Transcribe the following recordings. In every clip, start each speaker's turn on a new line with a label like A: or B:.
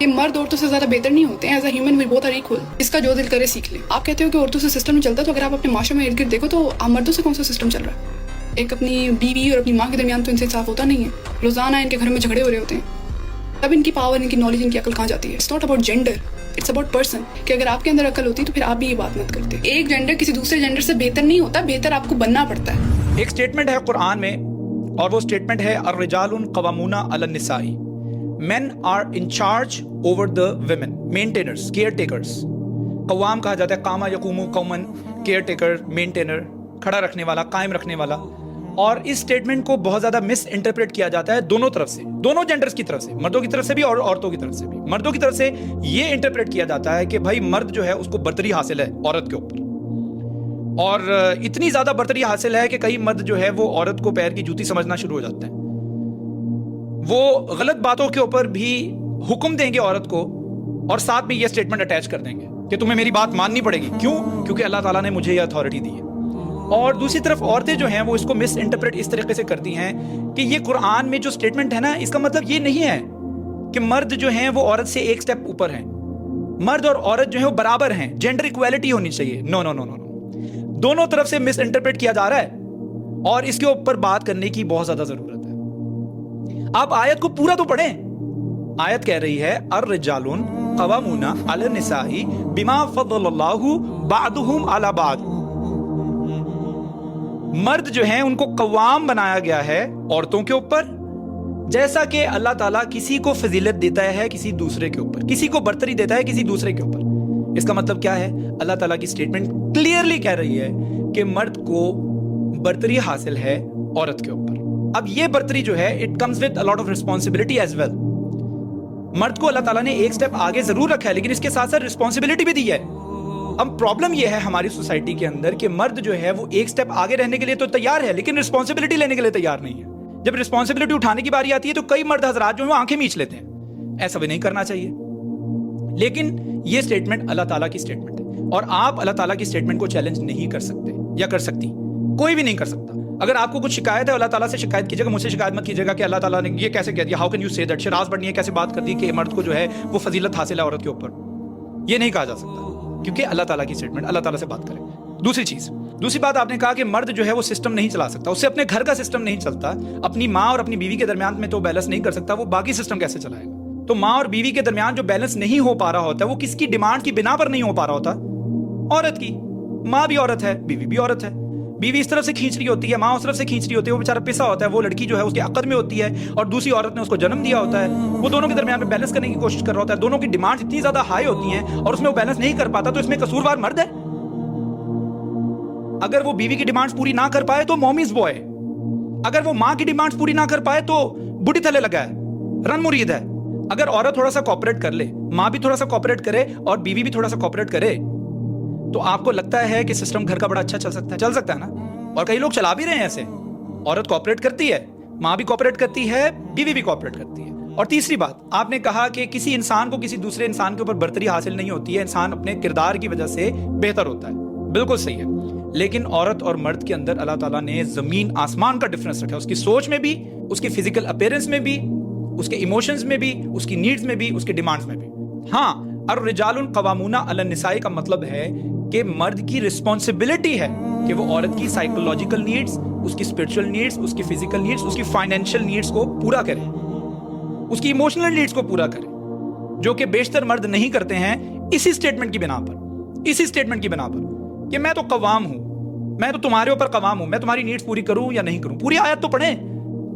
A: مرد عورتوں سے زیادہ بہتر نہیں ہوتے ہیں. As a human we both are equal. اس کا جو دل کرے سیکھ لے. آپ کہتے ہو کہ عورتوں سے سسٹم نہیں چلتا, تو اگر آپ اپنے معاشرے میں ارد گرد دیکھو تو آپ مردوں سے کون سا سسٹم چل رہا ہے؟ ایک اپنی بیوی اور اپنی ماں کے درمیان تو ان سے انصاف ہوتا نہیں ہے. روزانہ ان کے گھر میں جھگڑے ہو رہے ہوتے ہیں. تب ان کی پاور, ان کی نالج, ان کی عقل کہاں جاتی ہے؟ It's not about gender, it's about person. کہ اگر آپ کے اندر عقل ہوتی تو پھر آپ بھی یہ بات مت کرتے. ایک جینڈر کسی دوسرے جینڈر سے بہتر نہیں ہوتا, بہتر آپ کو بننا پڑتا ہے.
B: ایک اسٹیٹمنٹ ہے قرآن میں, اور وہ اسٹیٹمنٹ ہے الرجال قوامون علی النساء. Men are in charge over the women, maintainers, caretakers. قوام کہا جاتا ہے, قامہ یقوم قومن, کیئر ٹیکر, مینٹینر, کھڑا رکھنے والا, قائم رکھنے والا. اور اس اسٹیٹمنٹ کو بہت زیادہ مس انٹرپریٹ کیا جاتا ہے دونوں طرف سے, دونوں جینڈرز کی طرف سے, مردوں کی طرف سے بھی اور عورتوں کی طرف سے بھی. مردوں کی طرف سے یہ انٹرپریٹ کیا جاتا ہے کہ بھائی مرد جو ہے اس کو برتری حاصل ہے عورت کے اوپر, اور اتنی زیادہ برتری حاصل ہے کہ کئی مرد جو ہے وہ عورت کو پیر کی جوتی سمجھنا شروع ہو جاتے ہیں. وہ غلط باتوں کے اوپر بھی حکم دیں گے عورت کو, اور ساتھ میں یہ اسٹیٹمنٹ اٹیچ کر دیں گے کہ تمہیں میری بات ماننی پڑے گی. کیوں؟ کیونکہ اللہ تعالیٰ نے مجھے یہ اتھارٹی دی ہے. اور دوسری طرف عورتیں جو ہیں وہ اس کو مس انٹرپریٹ اس طریقے سے کرتی ہیں کہ یہ قرآن میں جو اسٹیٹمنٹ ہے نا, اس کا مطلب یہ نہیں ہے کہ مرد جو ہیں وہ عورت سے ایک سٹیپ اوپر ہیں. مرد اور عورت جو ہیں وہ برابر ہیں, جینڈر ایکویلٹی ہونی چاہیے. نو نو نو نو نو, دونوں طرف سے مس انٹرپریٹ کیا جا رہا ہے, اور اس کے اوپر بات کرنے کی بہت زیادہ ضرورت ہے. آپ آیت کو پورا تو پڑھیں. آیت کہہ رہی ہے الرجال قوامون علی النساء بما فضل اللہ بعضهم علی بعض. مرد جو ہیں ان کو قوام بنایا گیا ہے عورتوں کے اوپر, جیسا کہ اللہ تعالیٰ کسی کو فضیلت دیتا ہے کسی دوسرے کے اوپر, کسی کو برتری دیتا ہے کسی دوسرے کے اوپر. اس کا مطلب کیا ہے؟ اللہ تعالیٰ کی سٹیٹمنٹ کلیئرلی کہہ رہی ہے کہ مرد کو برتری حاصل ہے عورت کے اوپر. اب یہ برتری جو ہے it comes with a lot of responsibility as well. مرد کو اللہ تعالیٰ نے ایک سٹیپ آگے ضرور رکھا ہے, لیکن اس کے ساتھ ساتھ رسپانسبلٹی بھی دی ہے. اب پرابلم یہ ہے ہماری سوسائٹی کے اندر کہ مرد جو ہے وہ ایک سٹیپ آگے رہنے کے لیے تو تیار ہے, لیکن رسپانسبلٹی لینے کے لیے تیار نہیں ہے. جب رسپانسبلٹی اٹھانے کی باری آتی ہے تو کئی مرد حضرات جو ہیں وہ آنکھیں میچ لیتے ہیں. ایسا بھی نہیں کرنا چاہیے. لیکن یہ سٹیٹمنٹ اللہ تعالیٰ کی سٹیٹمنٹ ہے, اور آپ اللہ تعالیٰ کی سٹیٹمنٹ کو چیلنج نہیں کر سکتے یا کر سکتی. کوئی بھی نہیں کر سکتا. اگر آپ کو کچھ شکایت ہے اللہ تعالیٰ سے شکایت کیجیے گا, مجھ سے شکایت مت کیجیے گا کہ اللہ تعالیٰ نے یہ کیسے کہہ دیا. ہاؤ کین یو سے دیٹ؟ شراز بڑھنی ہے کیسے بات کر دی کہ مرد کو جو ہے وہ فضیلت حاصل ہے عورت کے اوپر. یہ نہیں کہا جا سکتا, کیونکہ اللہ تعالیٰ کی سٹیٹمنٹ, اللہ تعالیٰ سے بات کریں. دوسری بات آپ نے کہا کہ مرد جو ہے وہ سسٹم نہیں چلا سکتا, اس سے اپنے گھر کا سسٹم نہیں چلتا, اپنی ماں اور اپنی بیوی کے درمیان میں تو بیلنس نہیں کر سکتا, وہ باقی سسٹم کیسے چلائے گا؟ تو ماں اور بیوی کے درمیان جو بیلنس نہیں ہو پا رہا ہوتا ہے وہ کس کی ڈیمانڈ کی بنا پر نہیں ہو پا رہا ہوتا؟ عورت کی. ماں بھی عورت ہے, بیوی بھی عورت ہے. بیوی اس طرف سے کھینچ رہی ہوتی ہے, ماں اس طرف سے کھینچ رہی ہوتی ہے, وہ بیچارہ پسا ہوتا ہے, وہ لڑکی جو ہے اس کے عقد میں ہوتی ہے اور دوسری عورت نے اس کو جنم دیا ہوتا ہے. وہ دونوں کے درمیان میں بیلنس کرنے کی کوشش کر رہا ہوتا ہے, دونوں کی ڈیمانڈ اتنی زیادہ ہائی ہوتی ہیں اور اس میں وہ بیلنس نہیں کر پاتا, تو اس میں قصوروار مرد ہے. اگر وہ بیوی کی ڈیمانڈز پوری نہ کر پائے تو مومیز بوائے, اگر وہ ماں کی ڈیمانڈز پوری نہ کر پائے تو بڈھی تھلے لگا ہے, رن مرید ہے. اگر عورت تھوڑا سا کوپریٹ کر لے, ماں بھی تھوڑا سا کوپریٹ کرے اور بیوی بھی تھوڑا سا کوپریٹ کرے, تو آپ کو لگتا ہے کہ سسٹم گھر کا بڑا اچھا چل سکتا ہے نا. اور کئی لوگ چلا بھی رہے ہیں ایسے. عورت کوپریٹ کرتی ہے, ماں بھی کوپریٹ کرتی ہے, بیوی بھی کوپریٹ کرتی ہے. اور تیسری بات آپ نے کہا کہ کسی انسان کو کسی دوسرے انسان کے اوپر برتری حاصل نہیں ہوتی ہے, انسان اپنے کردار کی وجہ سے بہتر ہوتا ہے. بالکل صحیح ہے. لیکن عورت اور مرد کے اندر اللہ تعالیٰ نے زمین آسمان کا ڈفرنس رکھا ہے, اس کی سوچ میں بھی, اس کی فزیکل اپیرنس میں بھی, اس کے ایموشنز میں بھی, اس کی نیڈز میں بھی, اس کے ڈیمانڈز میں بھی. ہاں, الرجال قوامون علی النساء کا مطلب ہے کہ مرد کی رسپانسبلٹی ہے کہ وہ عورت کی سائیکولوجیکل نیڈز, اس کی اسپرچل نیڈز, اس کی فزیکل نیڈز, اس کی فائنینشیل نیڈز کو پورا کرے, اس کی ایموشنل نیڈز کو پورا کرے, جو کہ بیشتر مرد نہیں کرتے ہیں. اسی اسٹیٹمنٹ کی بنا پر کہ میں تو قوام ہوں, میں تو تمہارے اوپر قوام ہوں, میں تمہاری نیڈز پوری کروں یا نہیں کروں. پوری آیت تو پڑھیں.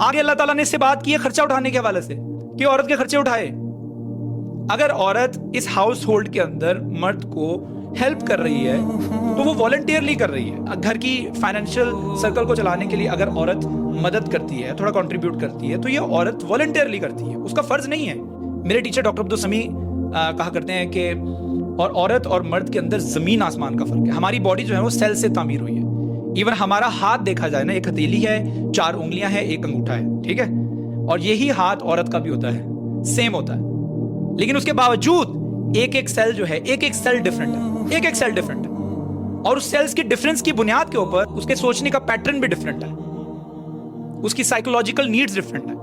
B: آگے اللہ تعالیٰ نے اس سے بات کی ہے خرچہ اٹھانے کے حوالے سے کہ عورت کے خرچے اٹھائے. اگر عورت اس ہاؤس ہولڈ کے اندر مرد کو ہیلپ کر رہی ہے تو وہ والنٹیئرلی کر رہی ہے. گھر کی فائنینشیل سرکل کو چلانے کے لیے اگر عورت مدد کرتی ہے, تھوڑا کنٹریبیوٹ کرتی ہے, تو یہ عورت والنٹیئرلی کرتی ہے, اس کا فرض نہیں ہے. میرے ٹیچر ڈاکٹر عبدالسمیع کہا کرتے ہیں کہ اور عورت اور مرد کے اندر زمین آسمان کا فرق ہے. ہماری باڈی جو ہے وہ سیل سے تعمیر ہوئی ہے. ایون ہمارا ہاتھ دیکھا جائے نا, ایک ہتھیلی ہے, 4 انگلیاں ہیں, ایک انگوٹھا ہے, ٹھیک ہے, اور یہی ہاتھ عورت کا بھی ہوتا ہے, سیم ہوتا ہے. لیکن اس کے باوجود ایک سیل جو ہے, ایک سیل ڈفرنٹ ہے, ایک سیل ڈفرنٹ ہے, اور اس سیلز کی ڈفرنس کی بنیاد کے اوپر اس کے سوچنے کا پیٹرن بھی ڈفرنٹ ہے, اس کی سائیکولوجیکل نیڈز ڈفرنٹ ہے.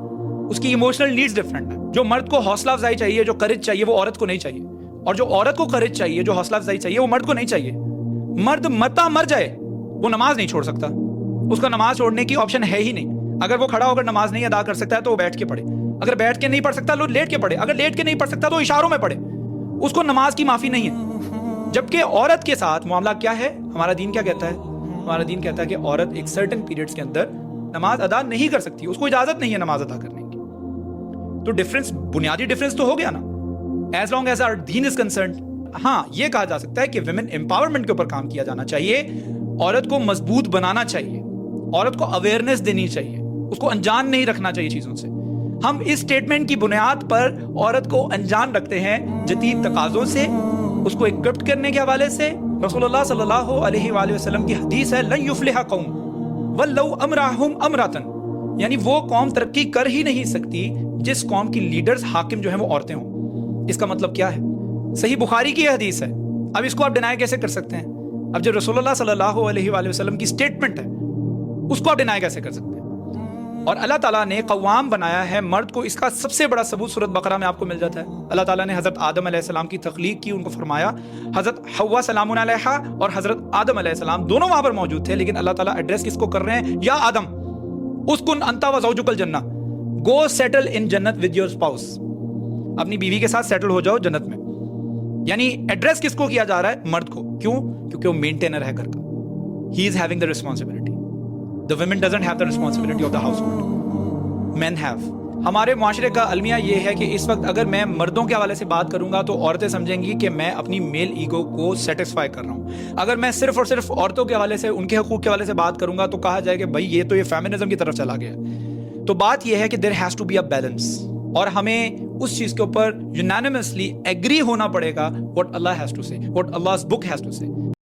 B: اس کی ایموشنل نیڈز ڈفرینٹ ہیں. جو مرد کو حوصلہ افزائی چاہیے, جو کرج چاہیے, وہ عورت کو نہیں چاہیے, اور جو عورت کو کرج چاہیے, جو حوصلہ افزائی چاہیے, وہ مرد کو نہیں چاہیے. مرد متا مر جائے وہ نماز نہیں چھوڑ سکتا, اس کا نماز چھوڑنے کی آپشن ہے ہی نہیں. اگر وہ کھڑا ہو کر نماز نہیں ادا کر سکتا ہے تو وہ بیٹھ کے پڑھے, اگر بیٹھ کے نہیں پڑھ سکتا تو لیٹ کے پڑھے, اگر لیٹ کے نہیں پڑھ سکتا تو اشاروں میں پڑھے, اس کو نماز کی معافی نہیں ہے. جبکہ عورت کے ساتھ معاملہ کیا ہے, ہمارا دین کیا کہتا ہے؟ ہمارا دین کہتا ہے کہ عورت ایک سرٹن پیریڈز کے اندر نماز ادا نہیں کر سکتی, اس کو اجازت نہیں ہے نماز ادا کرنے کی. تو ڈفرنس, بنیادی ڈفرنس تو ہو گیا نا, ایز لانگ ایز آور دین از کنسرنڈ. ہاں یہ کہا جا سکتا ہے کہ ویمن امپاورمنٹ کے اوپر کام کیا جانا چاہیے, عورت کو مضبوط بنانا چاہیے, عورت کو اویئرنیس دینی چاہیے, اس کو انجان نہیں رکھنا چاہیے چیزوں سے. ہم اس سٹیٹمنٹ کی بنیاد پر عورت کو انجان رکھتے ہیں جدید تقاضوں سے, اس کو اکوپڈ کرنے کے حوالے سے. رسول اللہ صلی اللہ علیہ وآلہ وسلم کی حدیث ہے, لن یفلح قوم ولو امرہم امراتن, یعنی وہ قوم ترقی کر ہی نہیں سکتی جس قوم کی لیڈرز حاکم جو ہیں وہ عورتیں ہوں. اس کا مطلب کیا ہے؟ صحیح بخاری کی یہ حدیث ہے. اب اس کو آپ ڈینائی کیسے کر سکتے ہیں؟ اب جو رسول اللہ صلی اللہ علیہ وآلہ وسلم کی سٹیٹمنٹ ہے اس کو آپ ڈینائی کیسے کر سکتے ہیں؟ اور اللہ تعالیٰ نے قوام بنایا ہے مرد کو, اس کا سب سے بڑا ثبوت سورۃ بقرہ میں آپ کو مل جاتا ہے. اللہ تعالیٰ نے حضرت آدم علیہ السلام کی تخلیق کی, ان کو فرمایا, حضرت حوا سلام علیہا اور حضرت آدم علیہ السلام دونوں وہاں پر موجود تھے, لیکن اللہ تعالیٰ ایڈریس کس کو کر رہے ہیں؟ یا آدم اسکن انت و زوجک الجنہ, گو سیٹل ان جنت ود یور اسپاؤس, اپنی بیوی کے ساتھ سیٹل ہو جاؤ جنت میں. یعنی ایڈریس کس کو کیا جا رہا ہے؟ مرد کو. کیوں؟ کیونکہ وہ مینٹینر ہے گھر کا. He is having the responsibility. The women doesn't have the responsibility of the household, men have. ہمارے معاشرے کا المیہ یہ ہے کہ اس وقت اگر میں مردوں کے حوالے سے بات کروں گا تو عورتیں سمجھیں گی کہ میں اپنی میل ایگو کو سیٹسفائی کر رہا ہوں. اگر میں صرف اور صرف عورتوں کے حوالے سے, ان کے حقوق کے حوالے سے بات کروں گا تو کہا جائے کہ بھائی یہ تو یہ فیمنزم کی طرف چلا گیا. تو بات یہ ہے کہ there has to be a balance, اور ہمیں اس چیز کے اوپر یونانیمسلی ایگری ہونا پڑے گا, what Allah has to say, what Allah's book has to say.